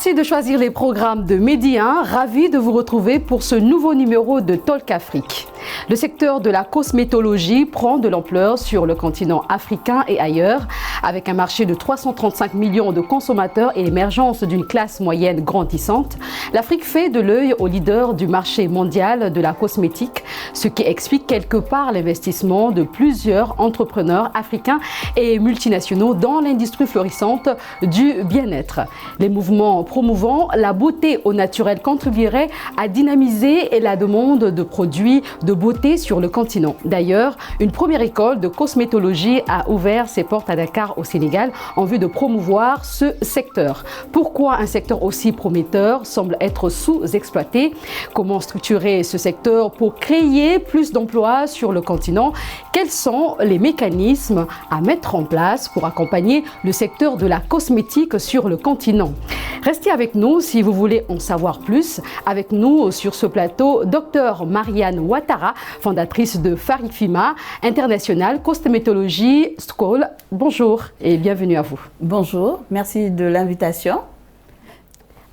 Merci de choisir les programmes de Medi 1. Ravi de vous retrouver pour ce nouveau numéro de Talk Afrique. Le secteur de la cosmétologie prend de l'ampleur sur le continent africain et ailleurs. Avec un marché de 335 millions de consommateurs et l'émergence d'une classe moyenne grandissante, l'Afrique fait de l'œil au leader du marché mondial de la cosmétique, ce qui explique quelque part l'investissement de plusieurs entrepreneurs africains et multinationaux dans l'industrie florissante du bien-être. Les mouvements promouvant la beauté au naturel contribueraient à dynamiser la demande de produits de beauté sur le continent. D'ailleurs, une première école de cosmétologie a ouvert ses portes à Dakar au Sénégal en vue de promouvoir ce secteur. Pourquoi un secteur aussi prometteur semble être sous-exploité? Comment structurer ce secteur pour créer plus d'emplois sur le continent? Quels sont les mécanismes à mettre en place pour accompagner le secteur de la cosmétique sur le continent? Restez avec nous si vous voulez en savoir plus. Avec nous sur ce plateau, Dr Marianne Ouattara, fondatrice de Farifima International Cosmetology School. Bonjour et bienvenue à vous. Bonjour, merci de l'invitation.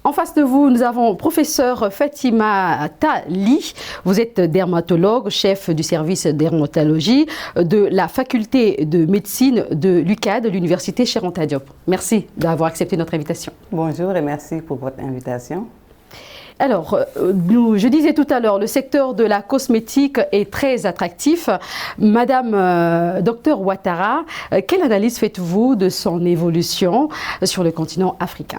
En face de vous, nous avons professeur Fatima Tali. Vous êtes dermatologue, chef du service dermatologie de la faculté de médecine de l'UCAD, l'université Cheikh Anta Diop. Merci d'avoir accepté notre invitation. Bonjour et merci pour votre invitation. Alors, je disais tout à l'heure, le secteur de la cosmétique est très attractif. Madame Dr Ouattara, quelle analyse faites-vous de son évolution sur le continent africain?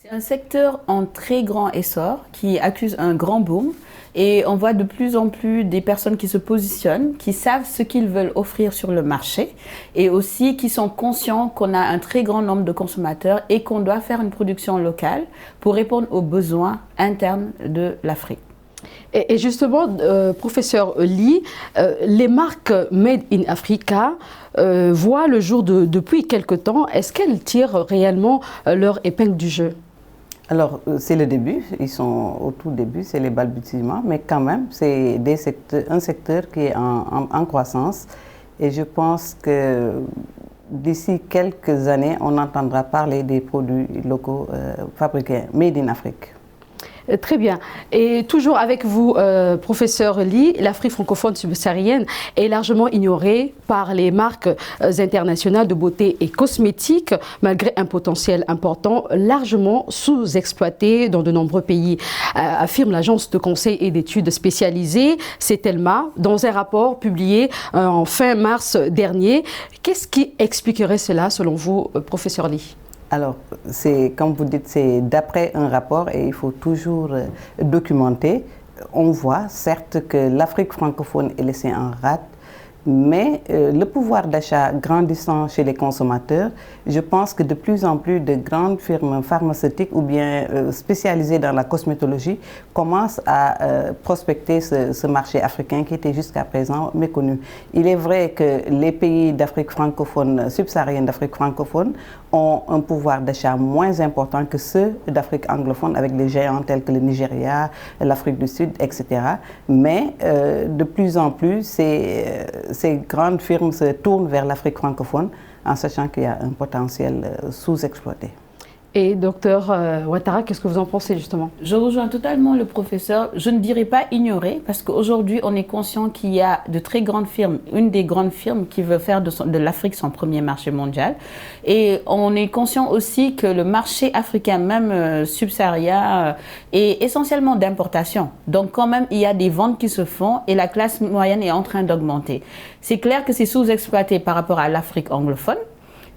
C'est un secteur en très grand essor qui accuse un grand boom et on voit de plus en plus des personnes qui se positionnent, qui savent ce qu'ils veulent offrir sur le marché et aussi qui sont conscients qu'on a un très grand nombre de consommateurs et qu'on doit faire une production locale pour répondre aux besoins internes de l'Afrique. Et justement, professeur Lee, les marques Made in Africa voient le jour depuis quelque temps. Est-ce qu'elles tirent réellement leur épingle du jeu? Alors, c'est le début, ils sont au tout début, c'est les balbutiements, mais quand même, c'est un secteur qui est en croissance et je pense que d'ici quelques années, on entendra parler des produits locaux fabriqués, made in Afrique. Très bien. Et toujours avec vous, professeur Lee, l'Afrique francophone subsaharienne est largement ignorée par les marques internationales de beauté et cosmétiques, malgré un potentiel important, largement sous-exploité dans de nombreux pays, affirme l'agence de conseil et d'études spécialisées, CETELMA, dans un rapport publié en fin mars dernier. Qu'est-ce qui expliquerait cela, selon vous, professeur Lee? Alors, comme vous dites, c'est d'après un rapport et il faut toujours documenter. On voit certes que l'Afrique francophone est laissée en rade, mais le pouvoir d'achat grandissant chez les consommateurs, je pense que de plus en plus de grandes firmes pharmaceutiques ou bien spécialisées dans la cosmétologie commencent à prospecter ce marché africain qui était jusqu'à présent méconnu. Il est vrai que les pays d'Afrique francophone, subsaharienne d'Afrique francophone, ont un pouvoir d'achat moins important que ceux d'Afrique anglophone avec les géants tels que le Nigeria, l'Afrique du Sud, etc. Mais de plus en plus, ces grandes firmes se tournent vers l'Afrique francophone en sachant qu'il y a un potentiel sous-exploité. Et docteur Ouattara, qu'est-ce que vous en pensez justement? Je rejoins totalement le professeur. Je ne dirais pas ignorer parce qu'aujourd'hui, on est conscient qu'il y a de très grandes firmes, une des grandes firmes qui veut faire de l'Afrique son premier marché mondial. Et on est conscient aussi que le marché africain, même subsaharien, est essentiellement d'importation. Donc quand même, il y a des ventes qui se font et la classe moyenne est en train d'augmenter. C'est clair que c'est sous-exploité par rapport à l'Afrique anglophone,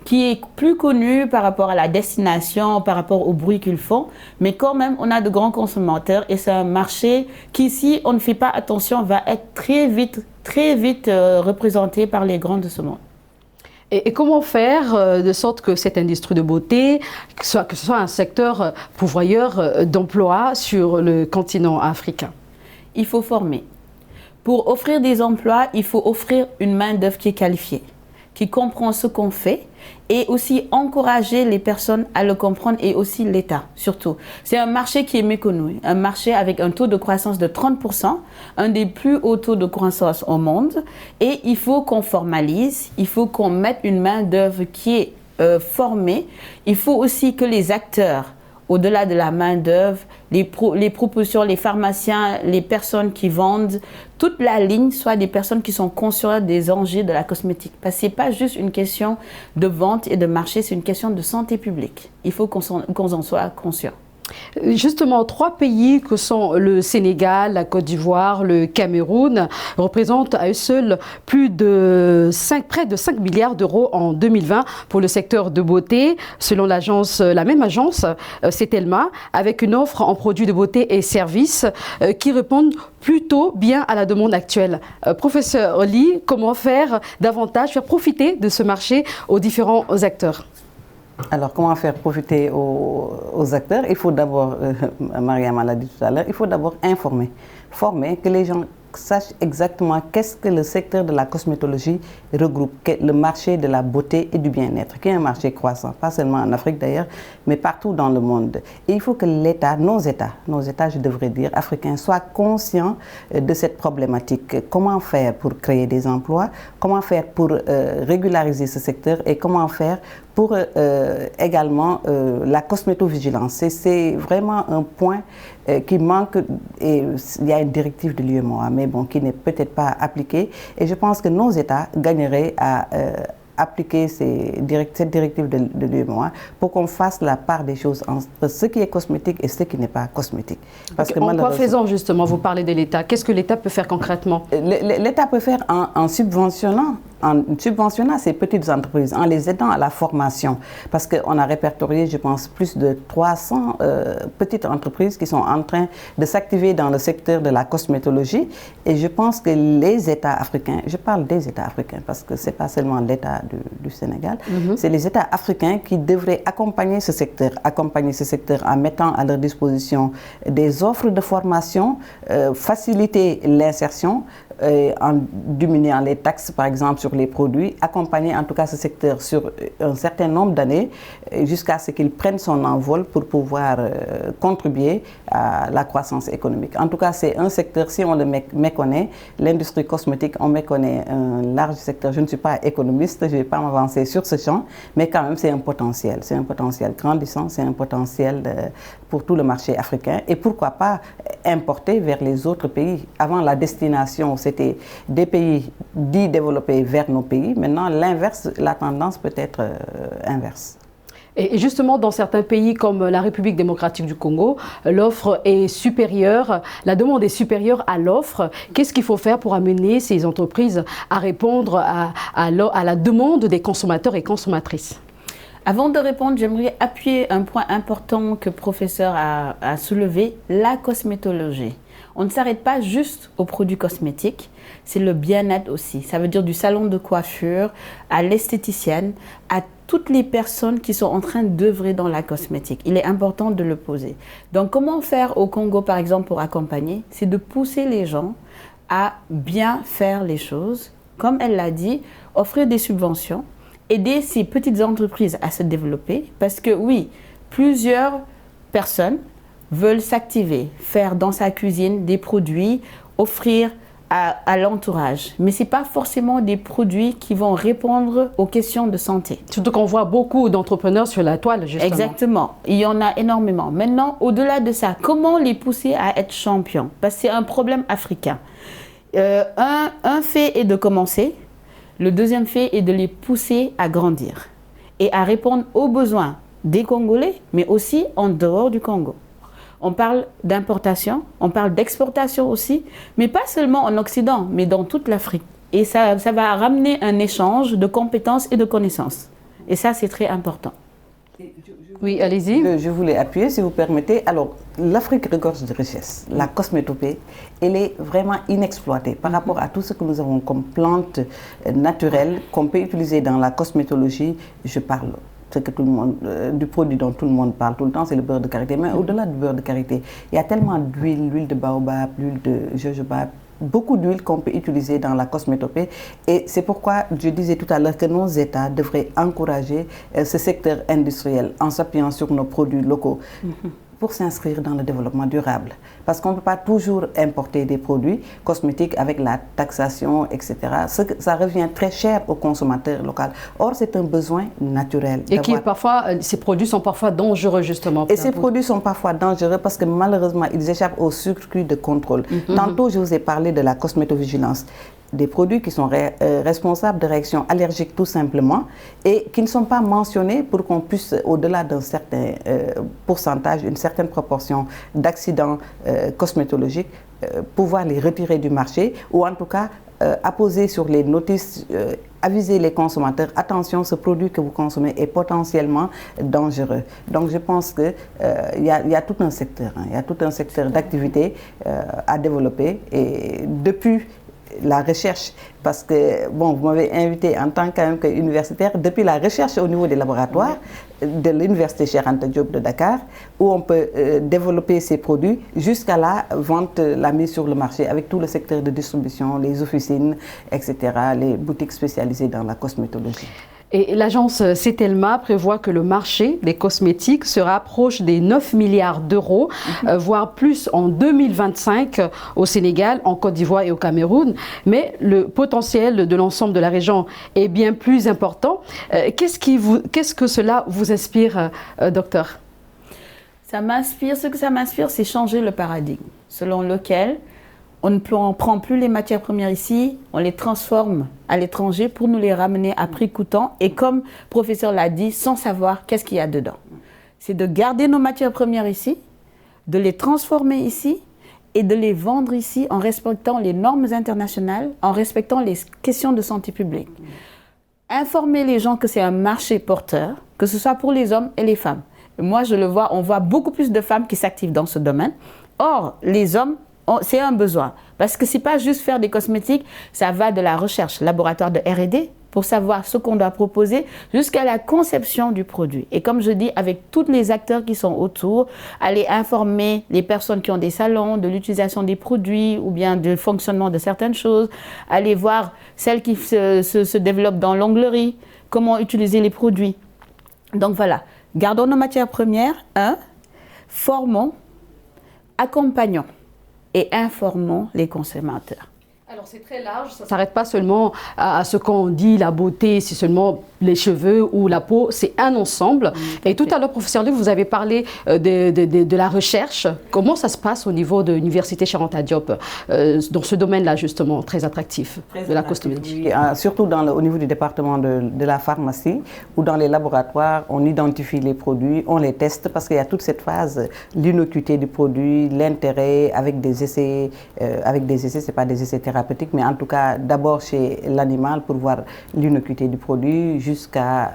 qui est plus connu par rapport à la destination, par rapport au bruit qu'ils font. Mais quand même, on a de grands consommateurs et c'est un marché qui, si on ne fait pas attention, va être très vite représenté par les grands de ce monde. Et comment faire de sorte que cette industrie de beauté, que ce soit un secteur pourvoyeur d'emplois sur le continent africain? Il faut former. Pour offrir des emplois, il faut offrir une main-d'œuvre qui est qualifiée, qui comprend ce qu'on fait et aussi encourager les personnes à le comprendre et aussi l'État surtout. C'est un marché qui est méconnu, un marché avec un taux de croissance de 30%, un des plus hauts taux de croissance au monde et il faut qu'on formalise, il faut qu'on mette une main d'œuvre qui est formée, il faut aussi que les acteurs au-delà de la main-d'œuvre, les propositions, les pharmaciens, les personnes qui vendent, toute la ligne soit des personnes qui sont conscientes des enjeux de la cosmétique. Parce que ce n'est pas juste une question de vente et de marché, c'est une question de santé publique. Il faut qu'on en soit conscient. Justement, 3 pays que sont le Sénégal, la Côte d'Ivoire, le Cameroun représentent à eux seuls près de 5 milliards d'euros en 2020 pour le secteur de beauté, selon la même agence, Cetelma, avec une offre en produits de beauté et services qui répondent plutôt bien à la demande actuelle. Professeur Ly, comment faire davantage, faire profiter de ce marché aux différents acteurs? Alors, comment faire profiter aux acteurs? Il faut d'abord, Mariama l'a dit tout à l'heure, il faut d'abord informer, former, que les gens sachent exactement qu'est-ce que le secteur de la cosmétologie regroupe, le marché de la beauté et du bien-être, qui est un marché croissant, pas seulement en Afrique d'ailleurs, mais partout dans le monde. Et il faut que l'État, nos États, je devrais dire, africains, soient conscients de cette problématique. Comment faire pour créer des emplois, comment faire pour régulariser ce secteur et comment faire pour également la cosmétovigilance. C'est vraiment un point qui manque, et il y a une directive de l'UEMOA, mais bon, qui n'est peut-être pas appliquée. Et je pense que nos États gagneraient à appliquer cette directive de l'UEMOA pour qu'on fasse la part des choses entre ce qui est cosmétique et ce qui n'est pas cosmétique. Parce que en quoi faisant justement, vous parlez de l'État, qu'est-ce que l'État peut faire concrètement? L'État peut faire en subventionnant ces petites entreprises, en les aidant à la formation. Parce qu'on a répertorié, je pense, plus de 300 petites entreprises qui sont en train de s'activer dans le secteur de la cosmétologie. Et je pense que les États africains, je parle des États africains parce que ce n'est pas seulement l'État du Sénégal, c'est les États africains qui devraient accompagner ce secteur en mettant à leur disposition des offres de formation, faciliter l'insertion, en diminuant les taxes, par exemple, sur les produits, accompagner en tout cas ce secteur sur un certain nombre d'années jusqu'à ce qu'il prenne son envol pour pouvoir contribuer à la croissance économique. En tout cas, c'est un secteur, si on le méconnaît, l'industrie cosmétique, on méconnaît un large secteur. Je ne suis pas économiste, je ne vais pas m'avancer sur ce champ, mais quand même, c'est un potentiel grandissant, c'est un potentiel pour tout le marché africain. Et pourquoi pas importer vers les autres pays. Avant, la destination, c'était des pays dits développés vers nos pays. Maintenant, l'inverse, la tendance peut être inverse. Et justement, dans certains pays comme la République démocratique du Congo, l'offre est supérieure, la demande est supérieure à l'offre. Qu'est-ce qu'il faut faire pour amener ces entreprises à répondre à la demande des consommateurs et consommatrices? Avant de répondre, j'aimerais appuyer un point important que le professeur a soulevé, la cosmétologie. On ne s'arrête pas juste aux produits cosmétiques, c'est le bien-être aussi. Ça veut dire du salon de coiffure, à l'esthéticienne, à toutes les personnes qui sont en train d'œuvrer dans la cosmétique. Il est important de le poser. Donc, comment faire au Congo, par exemple, pour accompagner? C'est de pousser les gens à bien faire les choses. Comme elle l'a dit, offrir des subventions, aider ces petites entreprises à se développer. Parce que oui, plusieurs personnes veulent s'activer, faire dans sa cuisine des produits, offrir à l'entourage. Mais ce n'est pas forcément des produits qui vont répondre aux questions de santé. Surtout qu'on voit beaucoup d'entrepreneurs sur la toile, justement. Exactement. Il y en a énormément. Maintenant, au-delà de ça, comment les pousser à être champions? Parce que c'est un problème africain. Un fait est de commencer. Le deuxième fait est de les pousser à grandir et à répondre aux besoins des Congolais, mais aussi en dehors du Congo. On parle d'importation, on parle d'exportation aussi, mais pas seulement en Occident, mais dans toute l'Afrique. Et ça va ramener un échange de compétences et de connaissances. Et ça, c'est très important. Oui, allez-y. Je voulais appuyer, si vous permettez. Alors, l'Afrique regorge de richesses. La cosmétopée, elle est vraiment inexploitée par rapport à tout ce que nous avons comme plantes naturelles qu'on peut utiliser dans la cosmétologie. Je parle que tout le monde, du produit dont tout le monde parle tout le temps, c'est le beurre de karité. Mais au-delà du beurre de karité, il y a tellement d'huile, l'huile de baobab, l'huile de jojoba, beaucoup d'huile qu'on peut utiliser dans la cosmétopée. Et c'est pourquoi je disais tout à l'heure que nos États devraient encourager ce secteur industriel en s'appuyant sur nos produits locaux. pour s'inscrire dans le développement durable. Parce qu'on ne peut pas toujours importer des produits cosmétiques avec la taxation, etc. Ça revient très cher au consommateur local. Or, c'est un besoin naturel. Et qui parfois, ces produits sont parfois dangereux, justement. Et ces produits sont parfois dangereux parce que malheureusement, ils échappent au circuit de contrôle. Tantôt, je vous ai parlé de la cosmétovigilance. Des produits qui sont responsables de réactions allergiques tout simplement et qui ne sont pas mentionnés pour qu'on puisse, au-delà d'un certain pourcentage, une certaine proportion d'accidents cosmétologiques, pouvoir les retirer du marché ou en tout cas apposer sur les notices, aviser les consommateurs, attention, ce produit que vous consommez est potentiellement dangereux. Donc je pense qu'il y a tout un secteur, il y a tout un secteur d'activité à développer et depuis la recherche, parce que, bon, vous m'avez invité en tant qu'universitaire, depuis la recherche au niveau des laboratoires de l'université Cheikh Anta Diop de Dakar, où on peut développer ces produits jusqu'à la vente, la mise sur le marché, avec tout le secteur de distribution, les officines, etc., les boutiques spécialisées dans la cosmétologie. Et l'agence CETELMA prévoit que le marché des cosmétiques se rapproche des 9 milliards d'euros, voire plus en 2025 au Sénégal, en Côte d'Ivoire et au Cameroun. Mais le potentiel de l'ensemble de la région est bien plus important. Qu'est-ce que cela vous inspire, docteur? Ce que ça m'inspire, c'est changer le paradigme, selon lequel on ne prend plus les matières premières ici, on les transforme à l'étranger pour nous les ramener à prix coûtant et comme le professeur l'a dit, sans savoir qu'est-ce qu'il y a dedans. C'est de garder nos matières premières ici, de les transformer ici et de les vendre ici en respectant les normes internationales, en respectant les questions de santé publique. Informer les gens que c'est un marché porteur, que ce soit pour les hommes et les femmes. Et moi, je le vois, on voit beaucoup plus de femmes qui s'activent dans ce domaine. Or, les hommes, c'est un besoin. Parce que ce n'est pas juste faire des cosmétiques, ça va de la recherche, laboratoire de R&D, pour savoir ce qu'on doit proposer jusqu'à la conception du produit. Et comme je dis, avec tous les acteurs qui sont autour, aller informer les personnes qui ont des salons de l'utilisation des produits ou bien du fonctionnement de certaines choses, aller voir celles qui se développent dans l'onglerie, comment utiliser les produits. Donc voilà, gardons nos matières premières, formons, accompagnons et informons les consommateurs. Alors c'est très large, ça ne s'arrête pas seulement à ce qu'on dit, la beauté, c'est seulement les cheveux ou la peau, c'est un ensemble. Et tout à l'heure, professeur Lee, vous avez parlé de la recherche. Comment ça se passe au niveau de l'université Cheikh Anta Diop, dans ce domaine-là justement, très attractif, de la cosmétologie? Oui, surtout au niveau du département de la pharmacie, où dans les laboratoires, on identifie les produits, on les teste, parce qu'il y a toute cette phase, l'innocuité du produit, l'intérêt avec des essais, c'est pas des essais thérapeutiques, mais en tout cas d'abord chez l'animal pour voir l'innocuité du produit jusqu'à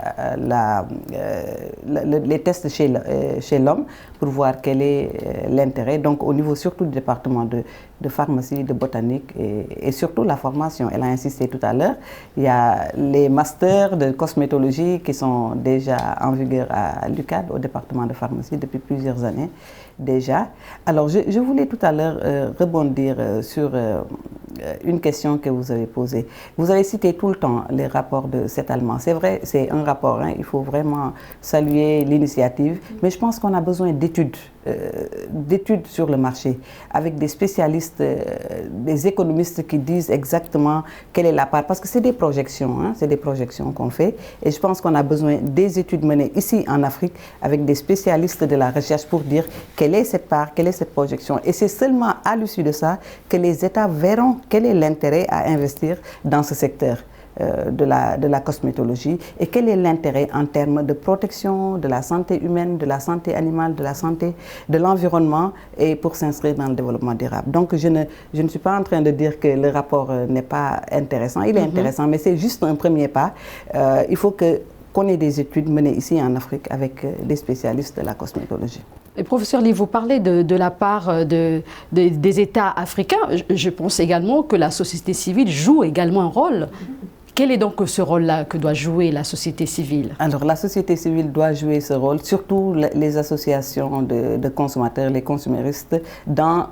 les tests chez l'homme pour voir quel est l'intérêt. Donc au niveau surtout du département de pharmacie, de botanique et surtout la formation. Elle a insisté tout à l'heure. Il y a les masters de cosmétologie qui sont déjà en vigueur à l'UCAD, au département de pharmacie, depuis plusieurs années déjà. Alors je voulais tout à l'heure rebondir sur une question que vous avez posée. Vous avez cité tout le temps les rapports de CETELMA. C'est vrai, c'est un rapport, il faut vraiment saluer l'initiative, mais je pense qu'on a besoin d'études sur le marché, avec des spécialistes, des économistes qui disent exactement quelle est la part, parce que c'est des projections, c'est des projections qu'on fait, et je pense qu'on a besoin des études menées ici en Afrique, avec des spécialistes de la recherche pour dire quelle est cette part, quelle est cette projection, et c'est seulement à l'issue de ça que les États verront quel est l'intérêt à investir dans ce secteur de la cosmétologie et quel est l'intérêt en termes de protection de la santé humaine, de la santé animale, de la santé de l'environnement et pour s'inscrire dans le développement durable. Donc je ne suis pas en train de dire que le rapport n'est pas intéressant, il est intéressant, mais c'est juste un premier pas. Il faut qu'on ait des études menées ici en Afrique avec des spécialistes de la cosmétologie. Et professeur Lee, vous parlez de la part des États africains. Je pense également que la société civile joue également un rôle. Quel est donc ce rôle-là que doit jouer la société civile? Alors la société civile doit jouer ce rôle, surtout les associations de consommateurs, les consuméristes, dans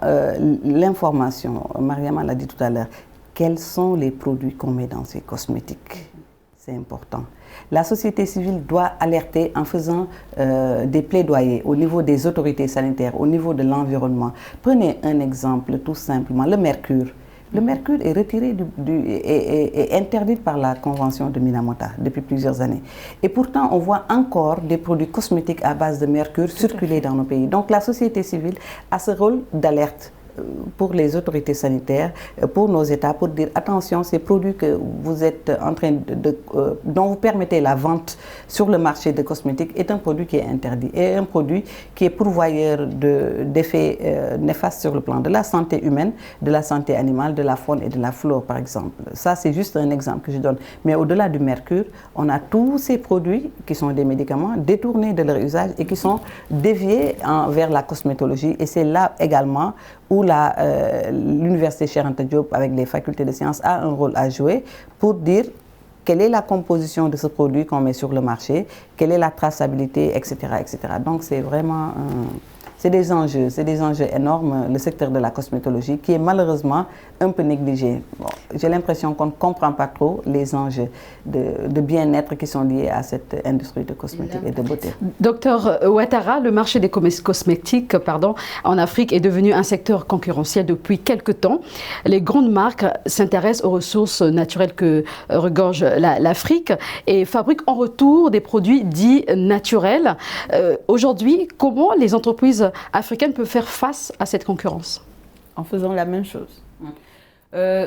l'information. Mariama l'a dit tout à l'heure, quels sont les produits qu'on met dans ces cosmétiques? C'est important. La société civile doit alerter en faisant des plaidoyers au niveau des autorités sanitaires, au niveau de l'environnement. Prenez un exemple tout simplement, le mercure. Le mercure est retiré est interdit par la convention de Minamata depuis plusieurs années. Et pourtant, on voit encore des produits cosmétiques à base de mercure circuler dans nos pays. Donc la société civile a ce rôle d'alerte pour les autorités sanitaires, pour nos États, pour dire attention, ces produits que vous êtes en train dont vous permettez la vente sur le marché de cosmétiques est un produit qui est interdit et un produit qui est pourvoyeur d'effets néfastes sur le plan de la santé humaine, de la santé animale, de la faune et de la flore par exemple. Ça c'est juste un exemple que je donne. Mais au-delà du mercure, on a tous ces produits qui sont des médicaments détournés de leur usage et qui sont déviés vers la cosmétologie et c'est là également où l'Université Cheikh Anta Diop, avec les facultés de sciences, a un rôle à jouer pour dire quelle est la composition de ce produit qu'on met sur le marché, quelle est la traçabilité, etc. etc. Donc c'est vraiment c'est des enjeux énormes, le secteur de la cosmétologie, qui est malheureusement un peu négligé. Bon, j'ai l'impression qu'on ne comprend pas trop les enjeux de bien-être qui sont liés à cette industrie de cosmétiques et de beauté. Docteur Ouattara, le marché des cosmétiques en Afrique est devenu un secteur concurrentiel depuis quelques temps. Les grandes marques s'intéressent aux ressources naturelles que regorge l'Afrique et fabriquent en retour des produits dits naturels. Aujourd'hui, comment les entreprises africaines peuvent faire face à cette concurrence? En faisant la même chose.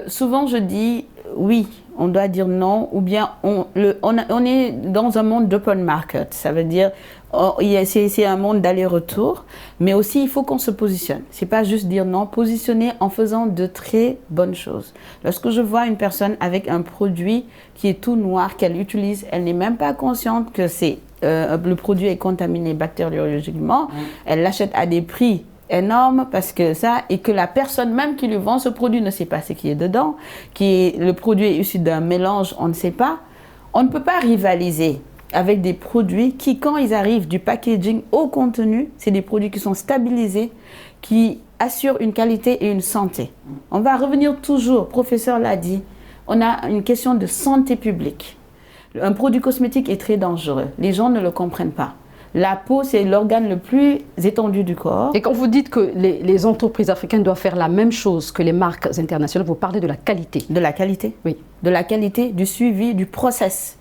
Souvent je dis oui, on doit dire non, ou bien on est dans un monde d'open market, ça veut dire c'est un monde d'aller-retour, mais aussi il faut qu'on se positionne. C'est pas juste dire non, positionner en faisant de très bonnes choses. Lorsque je vois une personne avec un produit qui est tout noir, qu'elle utilise, elle n'est même pas consciente que le produit est contaminé bactériologiquement, elle l'achète à des prix énorme parce que et que la personne même qui lui vend ce produit ne sait pas ce qui est dedans, le produit est issu d'un mélange, on ne sait pas. On ne peut pas rivaliser avec des produits qui, quand ils arrivent du packaging au contenu, c'est des produits qui sont stabilisés, qui assurent une qualité et une santé. On va revenir toujours, le professeur l'a dit, on a une question de santé publique. Un produit cosmétique est très dangereux, les gens ne le comprennent pas. La peau, c'est l'organe le plus étendu du corps. Et quand vous dites que les entreprises africaines doivent faire la même chose que les marques internationales, vous parlez de la qualité. De la qualité. Oui. De la qualité, du suivi, du process,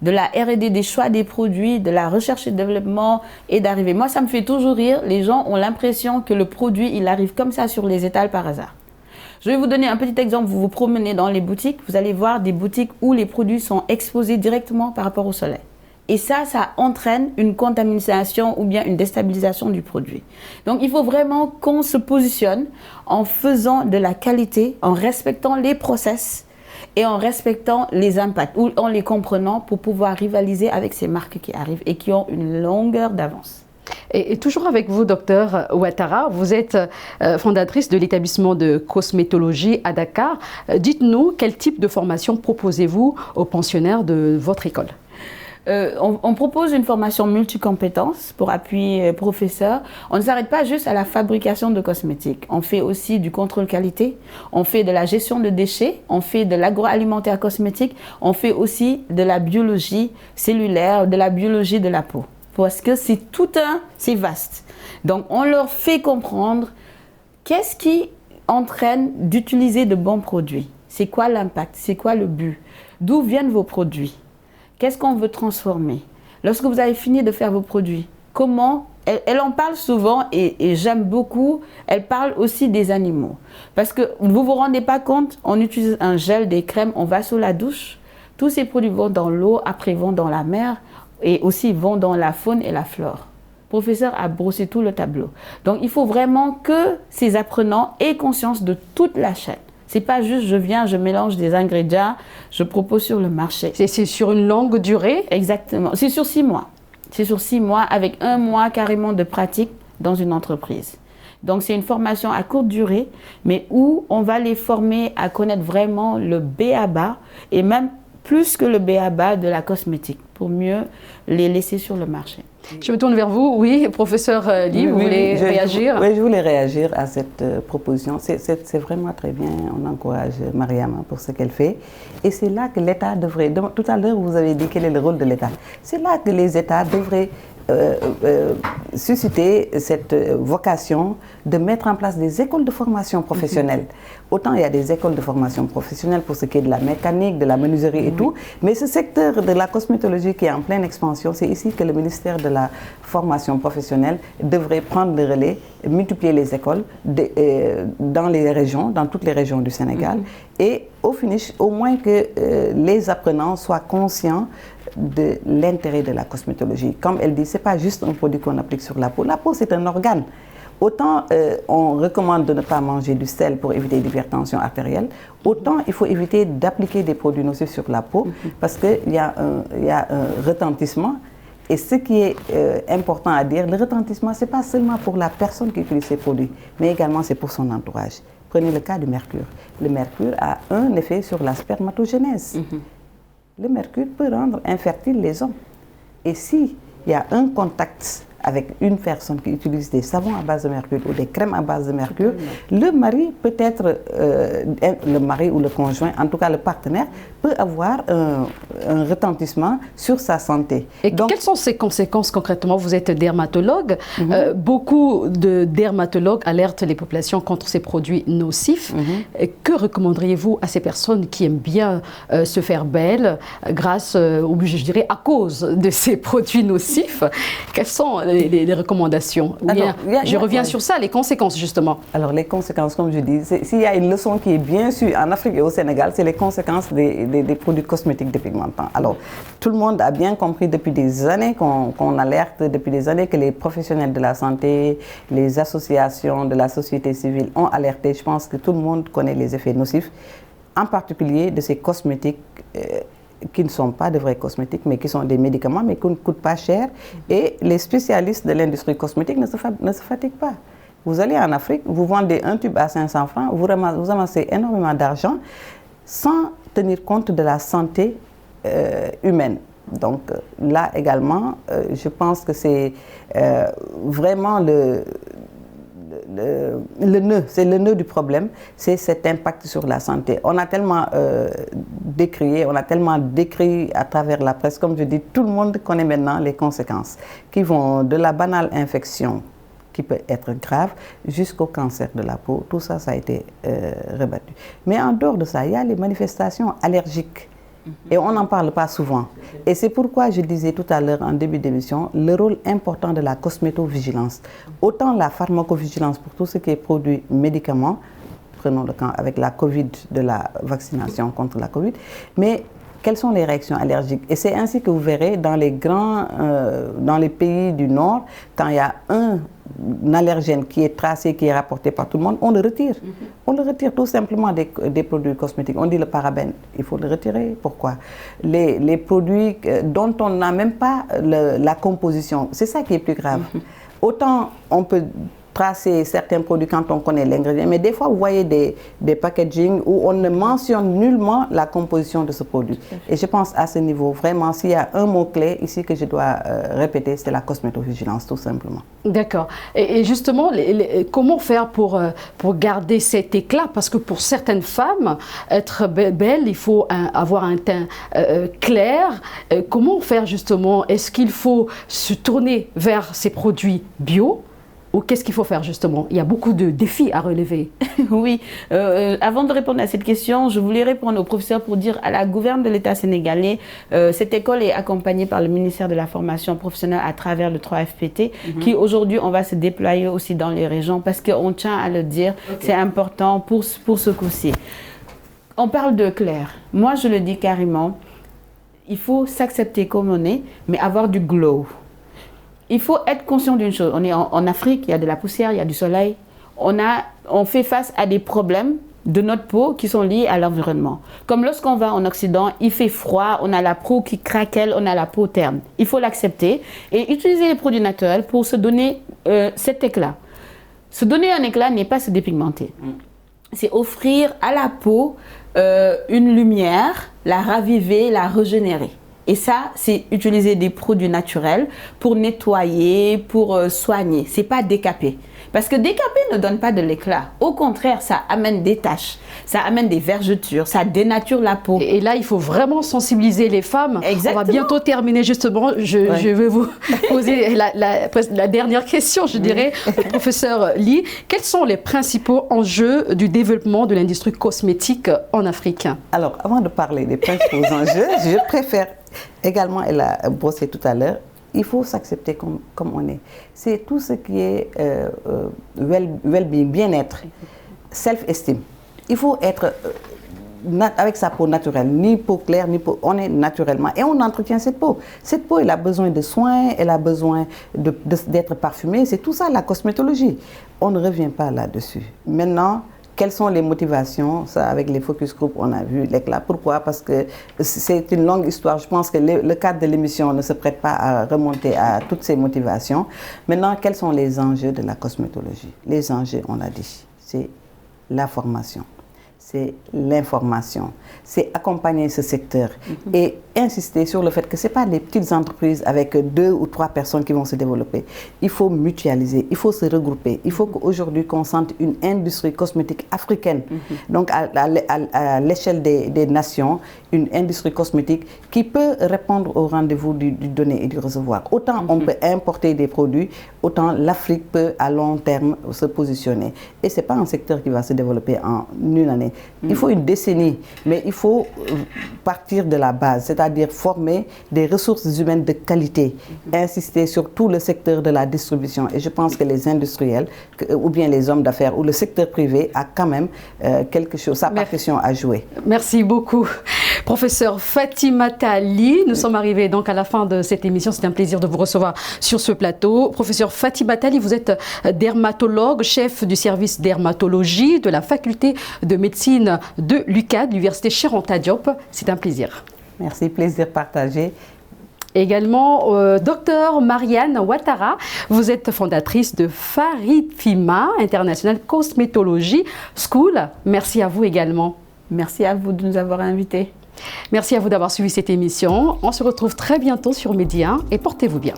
de la R&D, des choix des produits, de la recherche et développement et d'arriver. Moi, ça me fait toujours rire. Les gens ont l'impression que le produit, il arrive comme ça sur les étals par hasard. Je vais vous donner un petit exemple. Vous vous promenez dans les boutiques, vous allez voir des boutiques où les produits sont exposés directement par rapport au soleil. Et ça entraîne une contamination ou bien une déstabilisation du produit. Donc, il faut vraiment qu'on se positionne en faisant de la qualité, en respectant les process et en respectant les impacts, ou en les comprenant pour pouvoir rivaliser avec ces marques qui arrivent et qui ont une longueur d'avance. Et toujours avec vous, docteur Ouattara, vous êtes fondatrice de l'établissement de cosmétologie à Dakar. Dites-nous, quel type de formation proposez-vous aux pensionnaires de votre école? On propose une formation multicompétences pour appuyer professeurs. On ne s'arrête pas juste à la fabrication de cosmétiques. On fait aussi du contrôle qualité, on fait de la gestion de déchets, on fait de l'agroalimentaire cosmétique, on fait aussi de la biologie cellulaire, de la biologie de la peau. Parce que c'est vaste. Donc on leur fait comprendre qu'est-ce qui entraîne d'utiliser de bons produits. C'est quoi l'impact? C'est quoi le but? D'où viennent vos produits? Qu'est-ce qu'on veut transformer? Lorsque vous avez fini de faire vos produits, comment? Elle en parle souvent et j'aime beaucoup. Elle parle aussi des animaux. Parce que vous vous rendez pas compte, on utilise un gel, des crèmes, on va sous la douche. Tous ces produits vont dans l'eau, après vont dans la mer et aussi vont dans la faune et la flore. Le professeur a brossé tout le tableau. Donc il faut vraiment que ces apprenants aient conscience de toute la chaîne. C'est pas juste je viens, je mélange des ingrédients, je propose sur le marché. C'est sur une longue durée? Exactement. C'est sur 6 mois. C'est sur 6 mois avec 1 mois carrément de pratique dans une entreprise. Donc c'est une formation à courte durée, mais où on va les former à connaître vraiment le b.a.-ba et même plus que le b.a.-ba de la cosmétique pour mieux les laisser sur le marché. Je me tourne vers vous. Oui, professeur Ly, vous voulez réagir? Oui, je voulais réagir à cette proposition. C'est vraiment très bien. On encourage Mariama pour ce qu'elle fait. Et c'est là que l'État devrait... Tout à l'heure, vous avez dit quel est le rôle de l'État. C'est là que les États devraient susciter cette vocation de mettre en place des écoles de formation professionnelle. Autant il y a des écoles de formation professionnelle pour ce qui est de la mécanique, de la menuiserie et tout, mais ce secteur de la cosmétologie qui est en pleine expansion, c'est ici que le ministère de la formation professionnelle devrait prendre le relais, multiplier les écoles dans les régions, dans toutes les régions du Sénégal, et au finish, au moins que les apprenants soient conscients de l'intérêt de la cosmétologie. Comme elle dit, ce n'est pas juste un produit qu'on applique sur la peau. La peau, c'est un organe. Autant on recommande de ne pas manger du sel pour éviter l'hypertension artérielle, autant il faut éviter d'appliquer des produits nocifs sur la peau parce qu'il y a un retentissement. Et ce qui est important à dire, le retentissement, ce n'est pas seulement pour la personne qui utilise ces produits, mais également c'est pour son entourage. Prenez le cas du mercure. Le mercure a un effet sur la spermatogénèse. Le mercure peut rendre infertiles les hommes. Et s'il y a un contact avec une personne qui utilise des savons à base de mercure ou des crèmes à base de mercure, le mari peut être, le mari ou le conjoint, en tout cas le partenaire, peut avoir un retentissement sur sa santé. Et donc, quelles sont ces conséquences concrètement? Vous êtes dermatologue. Beaucoup de dermatologues alertent les populations contre ces produits nocifs. Que recommanderiez-vous à ces personnes qui aiment bien se faire belle grâce, ou je dirais à cause de ces produits nocifs? Quelles sont les recommandations? Je reviens sur ça, les conséquences justement. Alors les conséquences, comme je dis, s'il y a une leçon qui est bien sûre en Afrique et au Sénégal, c'est les conséquences des produits cosmétiques dépigmentants. Alors tout le monde a bien compris depuis des années qu'on alerte, depuis des années que les professionnels de la santé, les associations de la société civile ont alerté. Je pense que tout le monde connaît les effets nocifs, en particulier de ces cosmétiques qui ne sont pas de vrais cosmétiques, mais qui sont des médicaments, mais qui ne coûtent pas cher. Et les spécialistes de l'industrie cosmétique ne se fatiguent pas. Vous allez en Afrique, vous vendez un tube à 500 francs, vous amassez énormément d'argent sans tenir compte de la santé humaine. Donc là également, je pense que c'est vraiment c'est le nœud du problème, c'est cet impact sur la santé. On a tellement décrié, on a tellement décrit à travers la presse, comme je dis, tout le monde connaît maintenant les conséquences qui vont de la banale infection qui peut être grave jusqu'au cancer de la peau. Tout ça, ça a été rebattu. Mais en dehors de ça, il y a les manifestations allergiques. Et on n'en parle pas souvent. Et c'est pourquoi je disais tout à l'heure en début d'émission le rôle important de la cosmétovigilance. Autant la pharmacovigilance pour tout ce qui est produit médicaments, prenons le cas avec la Covid, de la vaccination contre la Covid, mais quelles sont les réactions allergiques? Et c'est ainsi que vous verrez dans les pays du Nord, quand il y a un allergène qui est tracé, qui est rapporté par tout le monde, on le retire. On le retire tout simplement des produits cosmétiques. On dit le parabène, il faut le retirer. Pourquoi? Les produits dont on n'a même pas la composition, c'est ça qui est plus grave. Autant on peut tracer certains produits quand on connaît l'ingrédient, mais des fois vous voyez des packaging où on ne mentionne nullement la composition de ce produit. Et je pense à ce niveau, vraiment, s'il y a un mot-clé ici que je dois répéter, c'est la cosmétovigilance, tout simplement. D'accord. Et justement, comment faire pour garder cet éclat? Parce que pour certaines femmes, être belle, il faut avoir un teint clair. Comment faire justement? Est-ce qu'il faut se tourner vers ces produits bio? Ou qu'est-ce qu'il faut faire justement? Il y a beaucoup de défis à relever. Oui, avant de répondre à cette question, je voulais répondre au professeur pour dire à la gouverne de l'État sénégalais, cette école est accompagnée par le ministère de la formation professionnelle à travers le 3FPT, qui aujourd'hui, on va se déployer aussi dans les régions parce qu'on tient à le dire, c'est important pour ce coup-ci. On parle de clair. Moi, je le dis carrément, il faut s'accepter comme on est, mais avoir du glow. Il faut être conscient d'une chose. On est en Afrique, il y a de la poussière, il y a du soleil. On fait face à des problèmes de notre peau qui sont liés à l'environnement. Comme lorsqu'on va en Occident, il fait froid, on a la peau qui craquelle, on a la peau terne. Il faut l'accepter et utiliser les produits naturels pour se donner cet éclat. Se donner un éclat n'est pas se dépigmenter. C'est offrir à la peau une lumière, la raviver, la régénérer. Et ça, c'est utiliser des produits naturels pour nettoyer, pour soigner. C'est pas décaper. Parce que décaper ne donne pas de l'éclat. Au contraire, ça amène des taches, ça amène des vergetures, ça dénature la peau. Et là, il faut vraiment sensibiliser les femmes. Exactement. On va bientôt terminer justement. Je vais vous poser la dernière question, je dirais, professeur Ly. Quels sont les principaux enjeux du développement de l'industrie cosmétique en Afrique? Alors, avant de parler des principaux enjeux, je préfère également, elle a brossé tout à l'heure, il faut s'accepter comme on est. C'est tout ce qui est well-being, bien-être, self-esteem. Il faut être avec sa peau naturelle, ni peau claire, ni peau... On est naturellement et on entretient cette peau. Cette peau, elle a besoin de soins, elle a besoin d'être parfumée. C'est tout ça la cosmétologie. On ne revient pas là-dessus. Maintenant, quelles sont les motivations? Ça, avec les focus group, on a vu l'éclat. Pourquoi? Parce que c'est une longue histoire. Je pense que le cadre de l'émission ne se prête pas à remonter à toutes ces motivations. Maintenant, quels sont les enjeux de la cosmétologie? Les enjeux, on a dit, c'est la formation, c'est l'information, c'est accompagner ce secteur et insister sur le fait que ce n'est pas des petites entreprises avec 2 ou 3 personnes qui vont se développer. Il faut mutualiser, il faut se regrouper. Il faut qu'aujourd'hui qu'on sente une industrie cosmétique africaine, donc à l'échelle des nations, une industrie cosmétique qui peut répondre au rendez-vous du donner et du recevoir. Autant on peut importer des produits, autant l'Afrique peut à long terme se positionner. Et ce n'est pas un secteur qui va se développer en une année. Il faut une décennie, mais il faut partir de la base, c'est-à-dire former des ressources humaines de qualité, insister sur tout le secteur de la distribution. Et je pense que les industriels, ou bien les hommes d'affaires, ou le secteur privé a quand même quelque chose, sa partition à jouer. Merci beaucoup. Professeur Fatimata Ly, nous sommes arrivés donc à la fin de cette émission. C'est un plaisir de vous recevoir sur ce plateau. Professeur Fatimata Ly, vous êtes dermatologue, chef du service dermatologie de la faculté de médecine de l'UCAD, l'université Cheikh Anta Diop. C'est un plaisir. Merci, plaisir partagé. Également, docteur Marianne Ouattara, vous êtes fondatrice de Farifima International Cosmetology School. Merci à vous également. Merci à vous de nous avoir invités. Merci à vous d'avoir suivi cette émission. On se retrouve très bientôt sur Média 1 et portez-vous bien.